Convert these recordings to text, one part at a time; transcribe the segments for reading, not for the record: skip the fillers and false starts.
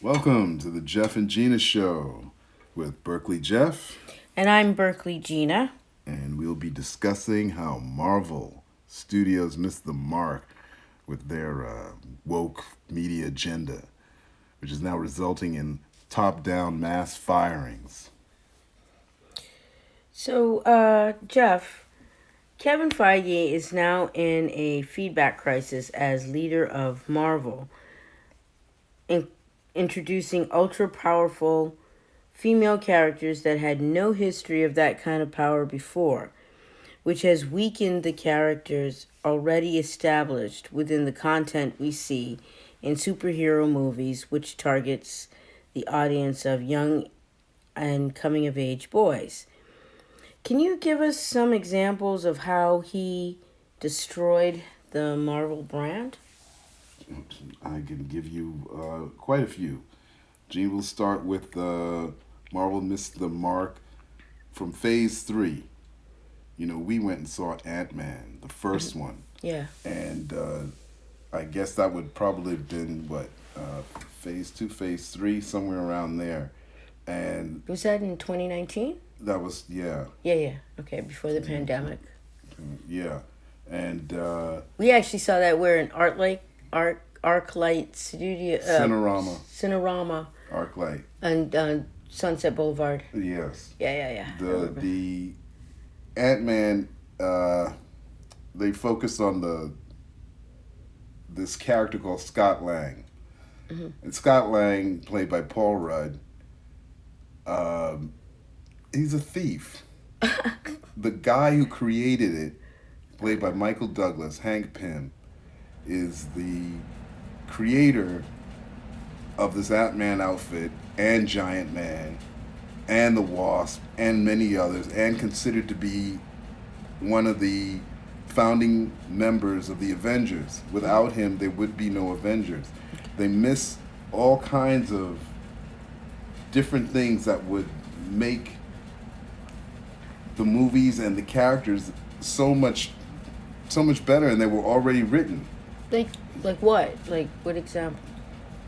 Welcome to the Geoff and Gena Show with Berkeley Jeff, And I'm Berkeley Gena. and we'll be discussing how Marvel Studios missed the mark with their woke media agenda, which is now resulting in top-down mass firings. So, Jeff, Kevin Feige is now in a feedback crisis as leader of Marvel, introducing ultra powerful female characters that had no history of that kind of power before, which has weakened the characters already established within the content we see in superhero movies, which targets the audience of young and coming of age boys. Can you give us some examples of how he destroyed the Marvel brand? I can give you quite a few. Gene will start with Marvel missed the mark from Phase 3. You know, we went and saw Ant-Man, the first one. Yeah. And I guess that would probably have been, Phase 2, Phase 3, somewhere around there. And Was that in 2019? that was, yeah. Yeah. Okay, before the pandemic. Yeah. And We actually saw that. We're in ArcLight Studio. Cinerama. ArcLight. And Sunset Boulevard. Yes. Yeah. The Ant-Man, they focused on this character called Scott Lang. Mm-hmm. And Scott Lang, played by Paul Rudd, he's a thief. The guy who created it, played by Michael Douglas, Hank Pym, is the creator of this Ant-Man outfit and Giant Man and the Wasp and many others, and considered to be one of the founding members of the Avengers. Without him, there would be no Avengers. They miss all kinds of different things that would make the movies and the characters so much better, and they were already written. Like what? Like what example?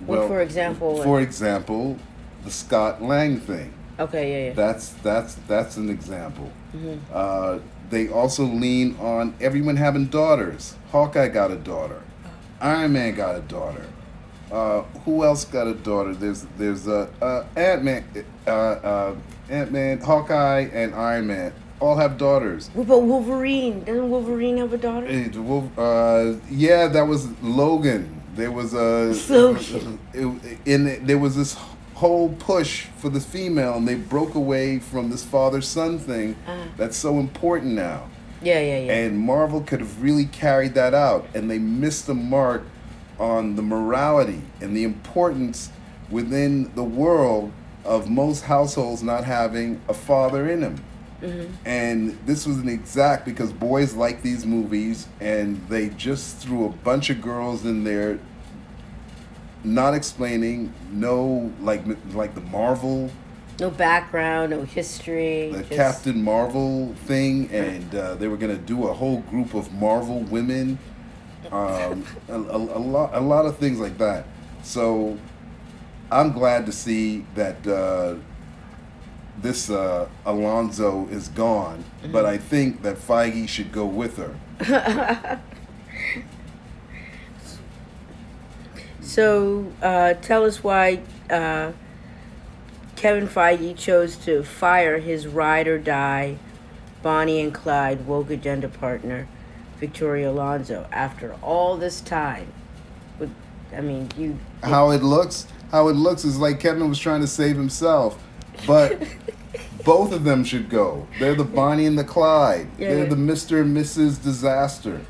What, for example? For example, the Scott Lang thing. Okay, yeah. That's an example. Mm-hmm. They also lean on everyone having daughters. Hawkeye got a daughter. Iron Man got a daughter. Who else got a daughter? There's Ant-Man, Hawkeye, and Iron Man all have daughters. What about Wolverine? Doesn't Wolverine have a daughter? Yeah, that was Logan. There was there was this whole push for the female, and they broke away from this father-son thing that's so important now. Yeah. And Marvel could have really carried that out, and they missed the mark on the morality and the importance within the world of most households not having a father in them. Mm-hmm. And this was an exact, because boys like these movies, and they just threw a bunch of girls in there, not explaining, like the Marvel, No background, no history. the Captain Marvel thing, and they were gonna do a whole group of Marvel women, a lot of things like that. So I'm glad to see that this Alonzo is gone, but I think that Feige should go with her. So, tell us why Kevin Feige chose to fire his ride or die Bonnie and Clyde woke agenda partner, Victoria Alonso, after all this time. How it looks is like Kevin was trying to save himself, but both of them should go. They're the Bonnie and the Clyde. Yeah. They're the Mr. and Mrs. Disaster.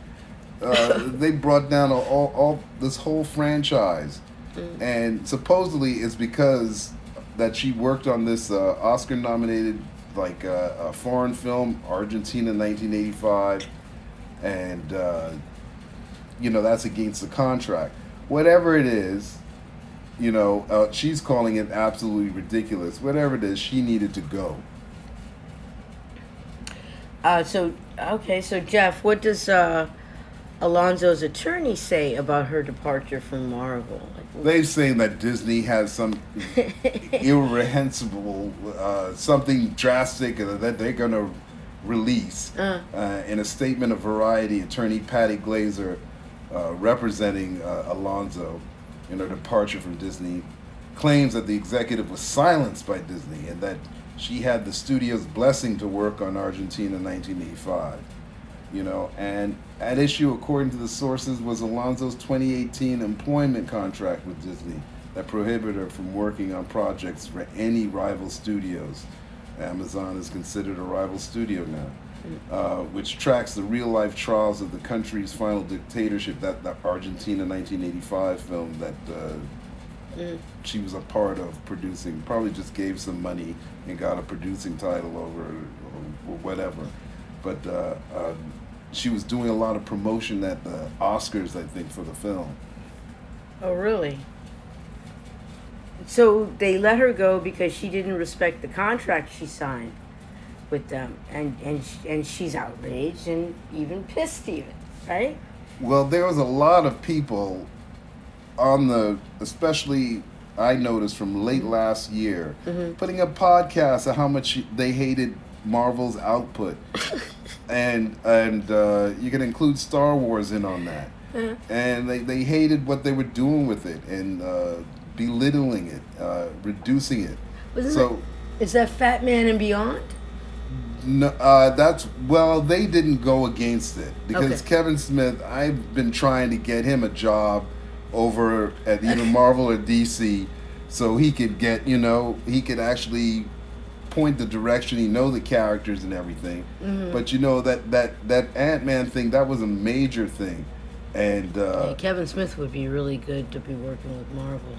They brought down all this whole franchise, and supposedly it's because that she worked on this Oscar-nominated a foreign film, Argentina 1985, and that's against the contract. Whatever it is, she's calling it absolutely ridiculous. Whatever it is, she needed to go. So Jeff, what does Alonso's attorneys say about her departure from Marvel? They're saying that Disney has some irrehensible, something drastic that they're going to release. In a statement of Variety, attorney Patty Glazer, representing Alonso in her departure from Disney, claims that the executive was silenced by Disney and that she had the studio's blessing to work on Argentina 1985. And at issue, according to the sources, was Alonso's 2018 employment contract with Disney that prohibited her from working on projects for any rival studios. Amazon is considered a rival studio now, which tracks the real-life trials of the country's final dictatorship, that Argentina 1985 film that she was a part of producing. Probably just gave some money and got a producing title over or whatever. But she was doing a lot of promotion at the Oscars, I think, for the film. Oh, really? So they let her go because she didn't respect the contract she signed with them, and she's outraged and even pissed, even, right? Well, there was a lot of people especially I noticed from late last year, putting up podcasts of how much they hated Marvel's output. and you can include Star Wars in on that. And they hated what they were doing with it and belittling it, reducing it. Is that Fat Man and Beyond? No, they didn't go against it because Kevin Smith, I've been trying to get him a job over at either Marvel or DC so he could get, he could actually point the direction, he know the characters and everything. But that Ant-Man thing, that was a major thing. And Kevin Smith would be really good to be working with Marvel.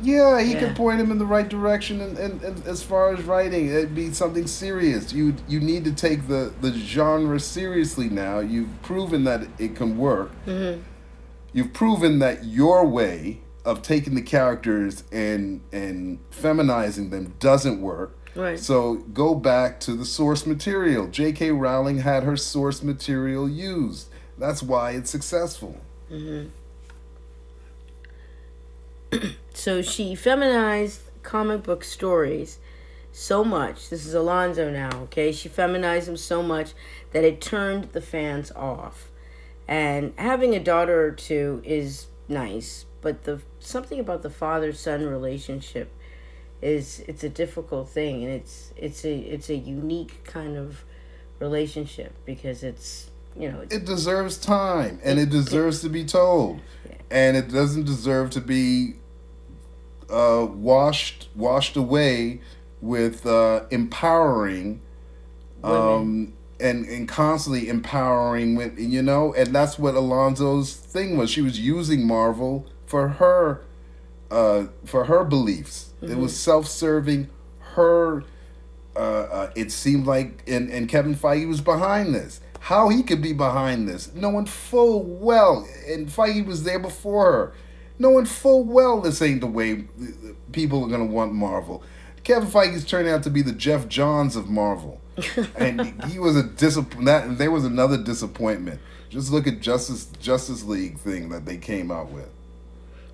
He could point him in the right direction, and as far as writing, it'd be something serious. You need to take the genre seriously now. You've proven that it can work. You've proven that your way of taking the characters and feminizing them doesn't work. Right. So go back to the source material. J.K. Rowling had her source material used. That's why it's successful. So she feminized comic book stories so much. This is Alonso now, okay? She feminized them so much that it turned the fans off. And having a daughter or two is nice, but something about the father-son relationship it's a difficult thing, and it's a unique kind of relationship because it's it deserves time, and it deserves to be told, and it doesn't deserve to be washed away with empowering and constantly empowering and that's what Alonso's thing was. She was using Marvel for her beliefs. It was self-serving. It seemed like, and Kevin Feige was behind this. How he could be behind this, knowing full well, and Feige was there before her, knowing full well this ain't the way people are going to want Marvel. Kevin Feige's turning out to be the Geoff Johns of Marvel. And he was there was another disappointment. Just look at Justice League thing that they came out with.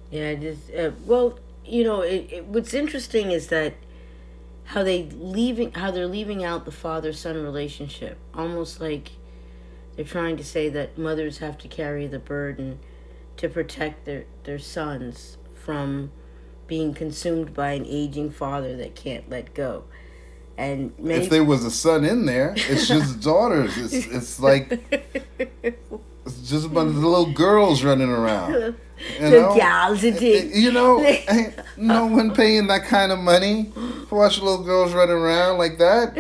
Yeah, what's interesting is that how they're leaving out the father-son relationship, almost like they're trying to say that mothers have to carry the burden to protect their sons from being consumed by an aging father that can't let go. And if there was a son in there, it's just daughters. It's like it's just a bunch of little girls running around. The gals, ain't no one paying that kind of money to watch little girls running around like that.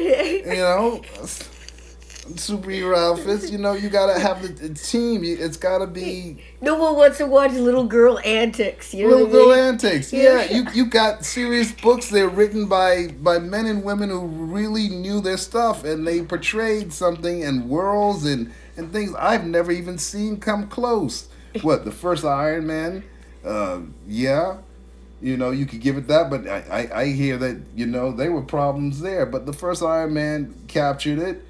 Superhero outfits. You gotta have the team. It's gotta be. No one wants to watch little girl antics. Little girl antics. Yeah, you got serious books there written by men and women who really knew their stuff, and they portrayed something and worlds and things I've never even seen come close. What, the first Iron Man? You could give it that, but I hear that there were problems there. But the first Iron Man captured it.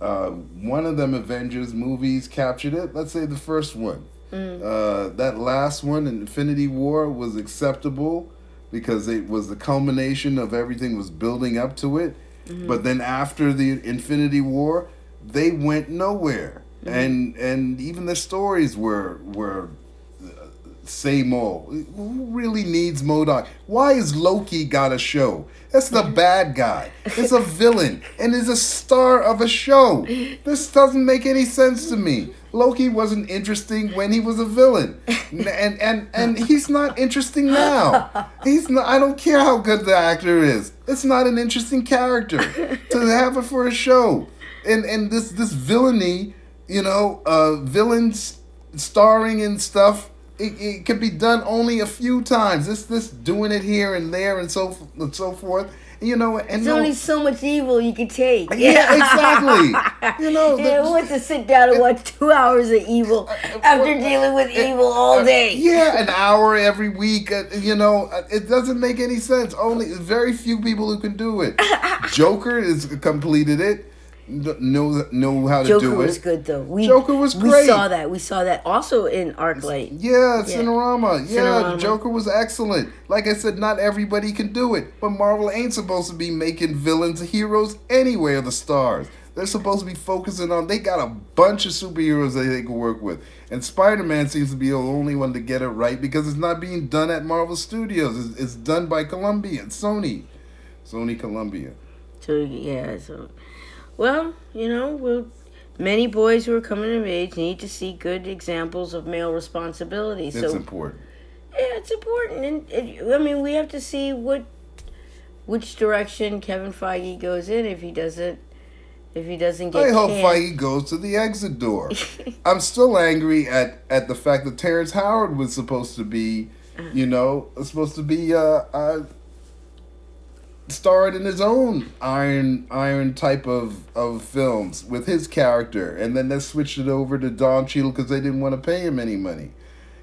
one of them Avengers movies captured it. Let's say the first one. That last one, Infinity War, was acceptable because it was the culmination of everything was building up to it. But then after the Infinity War, they went nowhere, and even the stories were same old. Who really needs MODOK? Why is Loki got a show? That's the bad guy. It's a villain and is a star of a show. This doesn't make any sense to me. Loki wasn't interesting when he was a villain, and he's not interesting now. He's not. I don't care how good the actor is. It's not an interesting character to have it for a show. And this villainy, villains starring and stuff. It can be done only a few times. This doing it here and there and so forth. And there's only so much evil you can take. Yeah, exactly. Who wants to sit down and watch 2 hours of evil after dealing with evil all day? Yeah, an hour every week. It doesn't make any sense. Only very few people who can do it. Joker has completed it. Know how to do it. Joker was good though. Joker was great. We saw that also in ArcLight. Yeah, Cinerama. Yeah, Joker was excellent. Like I said, not everybody can do it, but Marvel ain't supposed to be making villains heroes anywhere. The stars. They're supposed to be focusing on. They got a bunch of superheroes that they can work with, and Spider-Man seems to be the only one to get it right because it's not being done at Marvel Studios. It's done by Columbia, Sony Columbia. Well, many boys who are coming of age need to see good examples of male responsibility. It's important. Yeah, it's important. And we have to see which direction Kevin Feige goes in if he doesn't get I hope Feige goes to the exit door. I'm still angry at the fact that Terrence Howard was supposed to be, starred in his own iron type of films with his character, and then they switched it over to Don Cheadle because they didn't want to pay him any money.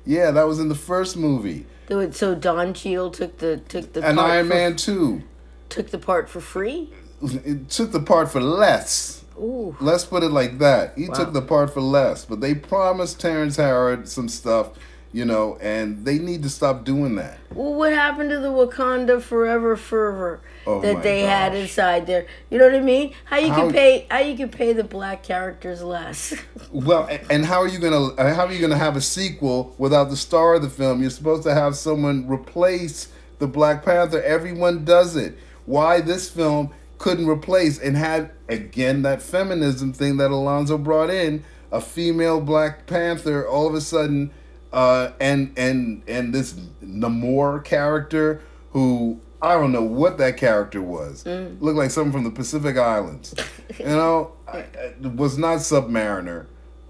Yeah, that was in the first movie. So Don Cheadle took the and part Iron Man 2 took the part for free. It took the part for less. Ooh. Let's put it like that. He took the part for less, but they promised Terrence Howard some stuff. And they need to stop doing that. Well, what happened to the Wakanda Forever fervor that they had inside there? You know what I mean? How you can pay the black characters less? Well, and how are you gonna have a sequel without the star of the film? You're supposed to have someone replace the Black Panther. Everyone does it. Why this film couldn't replace and had again that feminism thing that Alonzo brought in, a female Black Panther all of a sudden. And this Namor character who I don't know what that character was. Looked like someone from the Pacific Islands. Was not Submariner.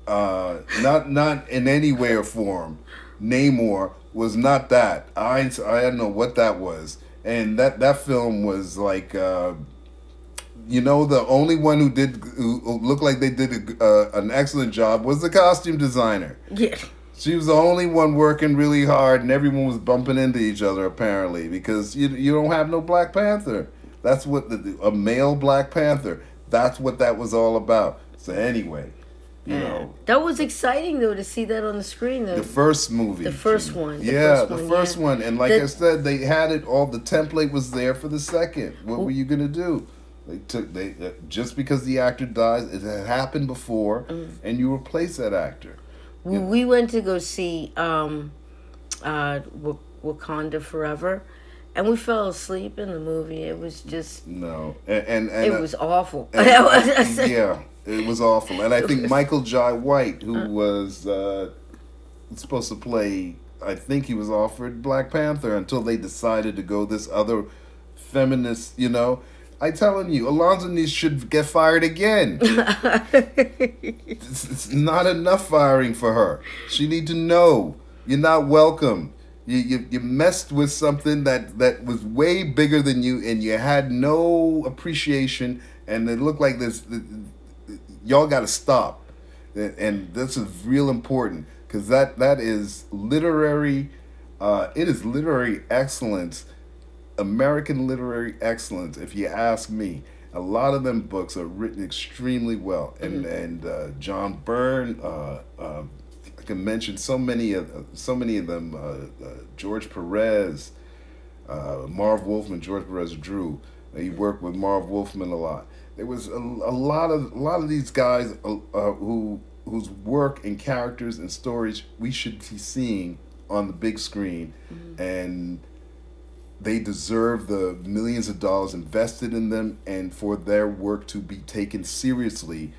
Not in any way or form. Namor was not that. I don't know what that was. And that film was like the only one who looked like they did an excellent job was the costume designer. Yeah. She was the only one working really hard, and everyone was bumping into each other, apparently, because you don't have no Black Panther. That's what a male Black Panther, that's what that was all about. So anyway, That was exciting, though, to see that on the screen, though. The first movie. The first one. The first one. And like I said, they had it all, the template was there for the second. What were you going to do? Just because the actor dies, it had happened before, and you replace that actor. We went to go see Wakanda Forever, and we fell asleep in the movie. It was just no, and it was awful. Yeah, it was awful. And I think Michael Jai White, who was supposed to play, I think he was offered Black Panther until they decided to go this other feminist. I telling you, Alonzo should get fired again. It's not enough firing for her. She need to know you're not welcome. You messed with something that was way bigger than you, and you had no appreciation, and it looked like this. Y'all got to stop, and this is real important because that is literary. It is literary excellence. American literary excellence, if you ask me. A lot of them books are written extremely well, and John Byrne. I can mention so many of them. George Perez, Marv Wolfman, George Perez drew. He worked with Marv Wolfman a lot. There was a lot of these guys whose work and characters and stories we should be seeing on the big screen, and they deserve the millions of dollars invested in them, and for their work to be taken seriously,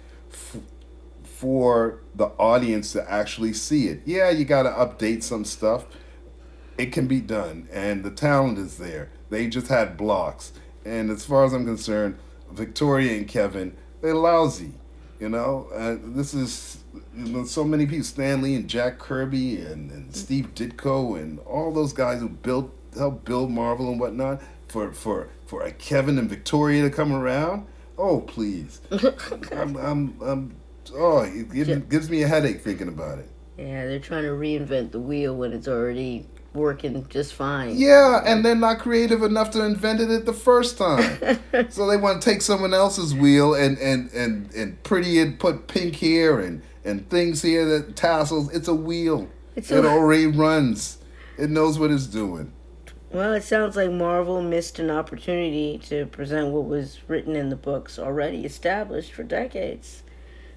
for the audience to actually see it. Yeah, you got to update some stuff. It can be done, and the talent is there. They just had blocks, and as far as I'm concerned, Victoria and Kevin, they're lousy. This is so many people, Stanley and Jack Kirby and Steve Ditko and all those guys who helped build Marvel and whatnot. For a Kevin and Victoria to come around, oh please, it gives me a headache thinking about it. Yeah, they're trying to reinvent the wheel when it's already working just fine. Yeah, and they're not creative enough to invent it the first time. So they want to take someone else's wheel and pretty it, put pink here and things here, that tassels. It's a wheel. It already runs. It knows what it's doing. Well, it sounds like Marvel missed an opportunity to present what was written in the books already established for decades.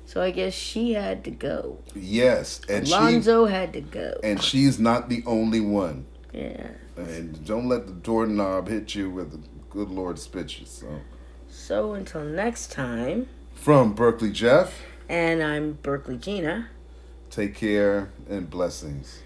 So I guess she had to go. Yes. And Alonzo had to go. And she's not the only one. Yeah. And don't let the doorknob hit you with the good Lord spit you. So until next time. From Berkeley Geoff. And I'm Berkeley Gena. Take care and blessings.